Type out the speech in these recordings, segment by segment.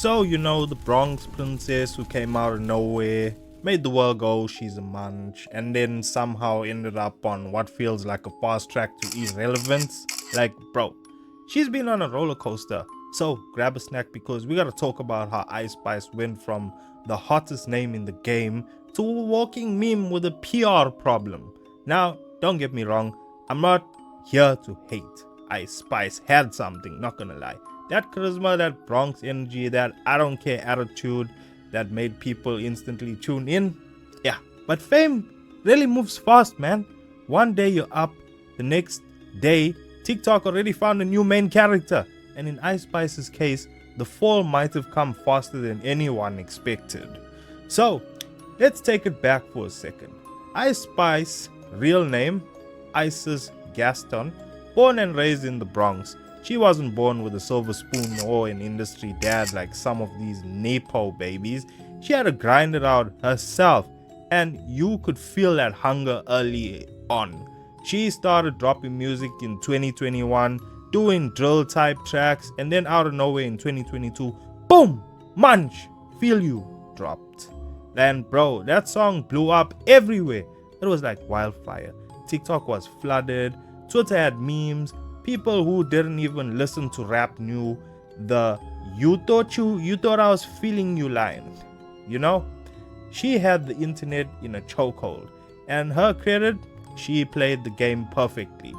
So, the Bronx princess who came out of nowhere, made the world go, she's a munch, and then somehow ended up on what feels like a fast track to irrelevance. Like, bro, she's been on a roller coaster. So, grab a snack because we gotta talk about how Ice Spice went from the hottest name in the game to a walking meme with a PR problem. Now, don't get me wrong, I'm not here to hate. Ice Spice had something, not gonna lie. That charisma, that Bronx energy, that I don't care attitude that made people instantly tune in. Yeah, but fame really moves fast, man. One day you're up, the next day, TikTok already found a new main character. And in Ice Spice's case, the fall might have come faster than anyone expected. So, let's take it back for a second. Ice Spice, real name, Isis Gaston, born and raised in the Bronx. She wasn't born with a silver spoon or an industry dad like some of these Nepo babies. She had to grind it out herself, and you could feel that hunger early on. She started dropping music in 2021, doing drill type tracks, and then out of nowhere in 2022, boom, Munch, Feel You dropped. And bro, that song blew up everywhere. It was like wildfire. TikTok was flooded, Twitter had memes. People who didn't even listen to rap knew the you thought I was feeling you line. She had the internet in a chokehold, and her credit, she played the game perfectly.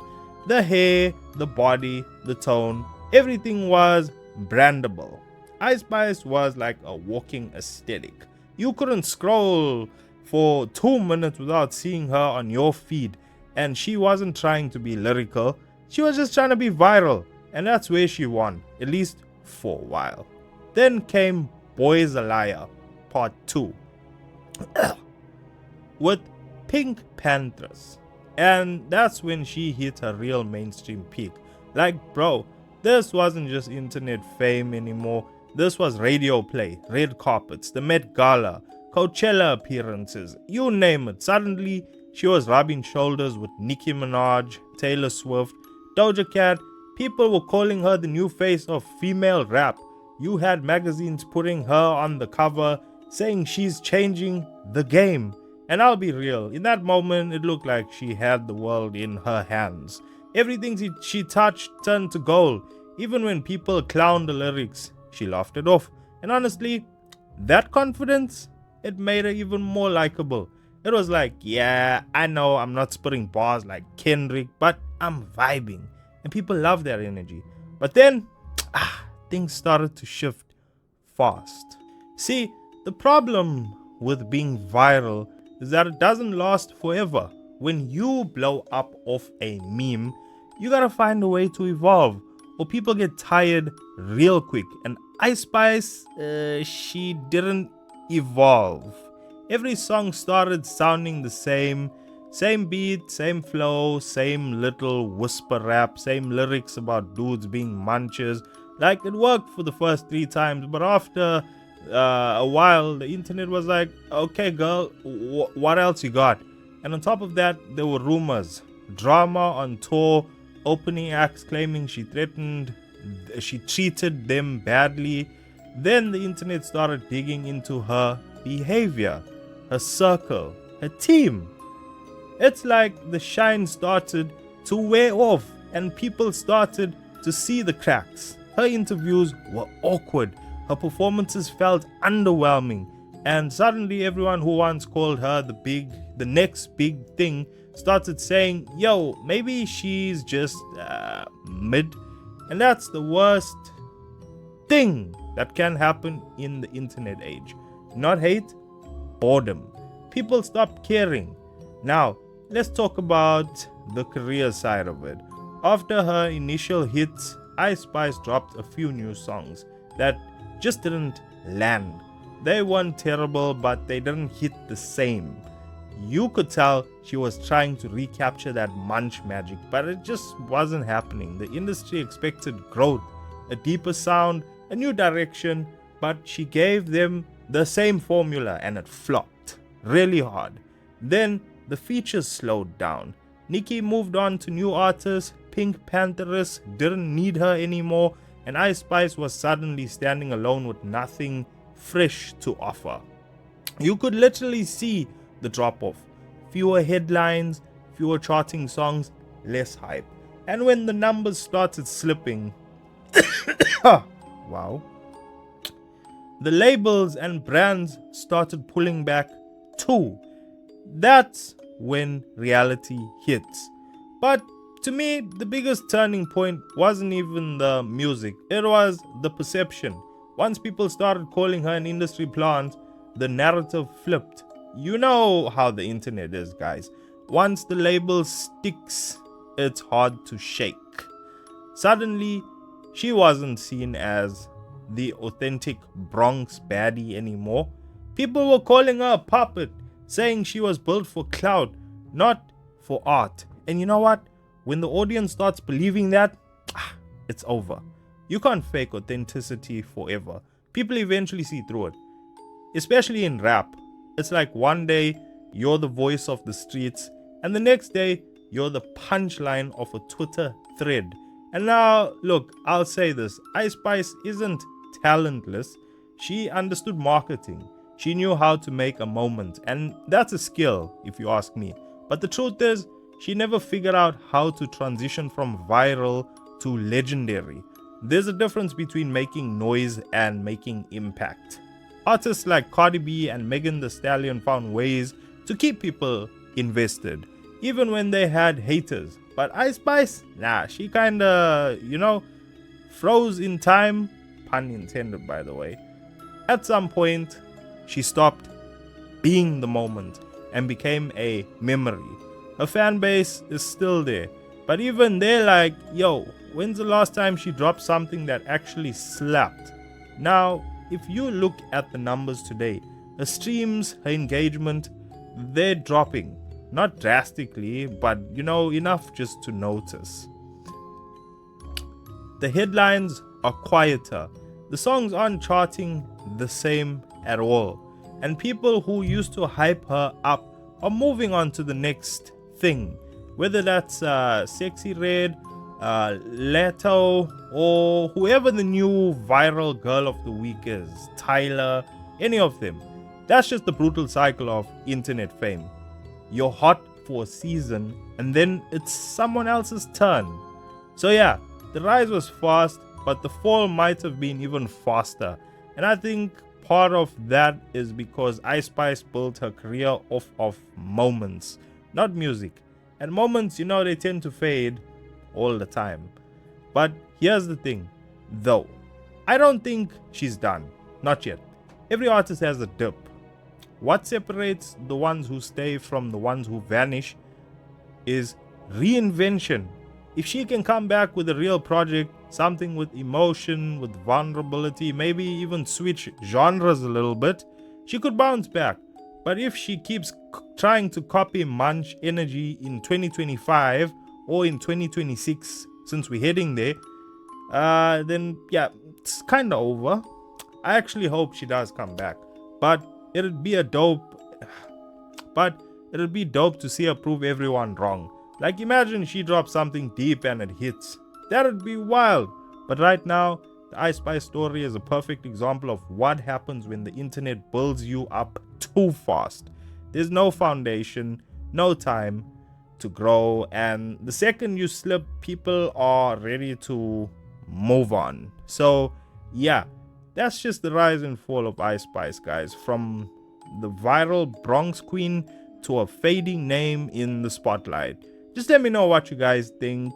The hair, the body, the tone, everything was brandable. Ice Spice was like a walking aesthetic. You couldn't scroll for 2 minutes without seeing her on your feed, and she wasn't trying to be lyrical. She was just trying to be viral, and that's where she won, at least for a while. Then came Boy's a Liar, Part 2, with Pink Panthers. And that's when she hit her real mainstream peak. Like, bro, this wasn't just internet fame anymore. This was radio play, red carpets, the Met Gala, Coachella appearances, you name it. Suddenly, she was rubbing shoulders with Nicki Minaj, Taylor Swift, Doja Cat. People were calling her the new face of female rap. You had magazines putting her on the cover, saying she's changing the game. And I'll be real, in that moment, it looked like she had the world in her hands. Everything she touched turned to gold. Even when people clowned the lyrics, she laughed it off. And honestly, that confidence, it made her even more likable. It was like, yeah, I know I'm not spitting bars like Kendrick, but I'm vibing. And people love that energy. But then, things started to shift fast. See, the problem with being viral is that it doesn't last forever. When you blow up off a meme, you gotta find a way to evolve, or people get tired real quick. And Ice Spice, she didn't evolve. Every song started sounding the same beat, same flow, same little whisper rap, same lyrics about dudes being munchers. Like, it worked for the first 3 times, but after a while, the internet was like, okay girl, what else you got? And on top of that, there were rumors, drama on tour, opening acts claiming she treated them badly. Then the internet started digging into her behavior, her circle, her team. It's like the shine started to wear off and people started to see the cracks. Her interviews were awkward. Her performances felt underwhelming, and suddenly everyone who once called her the next big thing started saying, yo, maybe she's just mid. And that's the worst thing that can happen in the internet age. Not hate, boredom. People stopped caring. Now, let's talk about the career side of it. After her initial hits, Ice Spice dropped a few new songs that just didn't land. They weren't terrible, but they didn't hit the same. You could tell she was trying to recapture that munch magic, but it just wasn't happening. The industry expected growth, a deeper sound, a new direction, but she gave them the same formula and it flopped really hard. Then the features slowed down. Nicki moved on to new artists. Pink Panthers didn't need her anymore. and Ice Spice was suddenly standing alone with nothing fresh to offer. You could literally see the drop off. Fewer headlines, fewer charting songs, less hype. And when the numbers started slipping, wow, the labels and brands started pulling back too. That's when reality hits. But to me, the biggest turning point wasn't even the music, it was the perception. Once people started calling her an industry plant, the narrative flipped. You know how the internet is, guys. Once the label sticks, it's hard to shake. Suddenly, she wasn't seen as the authentic Bronx baddie anymore. People were calling her a puppet, saying she was built for clout, not for art. And you know what? When the audience starts believing that, it's over. You can't fake authenticity forever. People eventually see through it. Especially in rap. It's like one day you're the voice of the streets, and the next day you're the punchline of a Twitter thread. And now, look, I'll say this. Ice Spice isn't talentless. She understood marketing. She knew how to make a moment. And that's a skill, if you ask me. But the truth is, she never figured out how to transition from viral to legendary. There's a difference between making noise and making impact. Artists like Cardi B and Megan Thee Stallion found ways to keep people invested, even when they had haters. But Ice Spice, nah, she kinda, froze in time, pun intended by the way. At some point, she stopped being the moment and became a memory. Her fan base is still there, but even they're like, yo, when's the last time she dropped something that actually slapped? Now, if you look at the numbers today, her streams, her engagement, they're dropping. Not drastically, but enough just to notice. The headlines are quieter. The songs aren't charting the same at all. And people who used to hype her up are moving on to the next thing. Whether that's Sexy Red, Leto, or whoever the new viral girl of the week is, Tyler, any of them. That's just the brutal cycle of internet fame. You're hot for a season and then it's someone else's turn. So yeah, the rise was fast, but the fall might have been even faster. And I think part of that is because Ice Spice built her career off of moments, not music. And moments, they tend to fade all the time. But here's the thing, though. I don't think she's done. Not yet. Every artist has a dip. What separates the ones who stay from the ones who vanish is reinvention. If she can come back with a real project, something with emotion, with vulnerability, maybe even switch genres a little bit, she could bounce back. But if she keeps trying to copy Munch energy in 2025 or in 2026, since we're heading there, then yeah, it's kind of over. I actually hope she does come back, but it'd be dope to see her prove everyone wrong. Like, imagine she drops something deep and it hits. That'd be wild. But right now, the Ice Spice story is a perfect example of what happens when the internet builds you up too fast. There's no foundation, no time to grow, and the second you slip, people are ready to move on. So yeah, that's just the rise and fall of Ice Spice, guys. From the viral Bronx queen to a fading name in the spotlight. Just let me know what you guys think.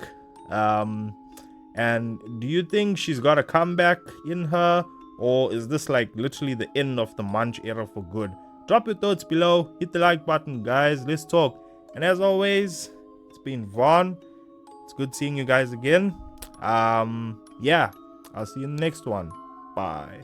And do you think she's got a comeback in her, or is this like literally the end of the Munch era for good? Drop your thoughts below. Hit the like button, guys. Let's talk. And as always, it's been Vaughn. It's good seeing you guys again. Yeah, I'll see you in the next one. Bye.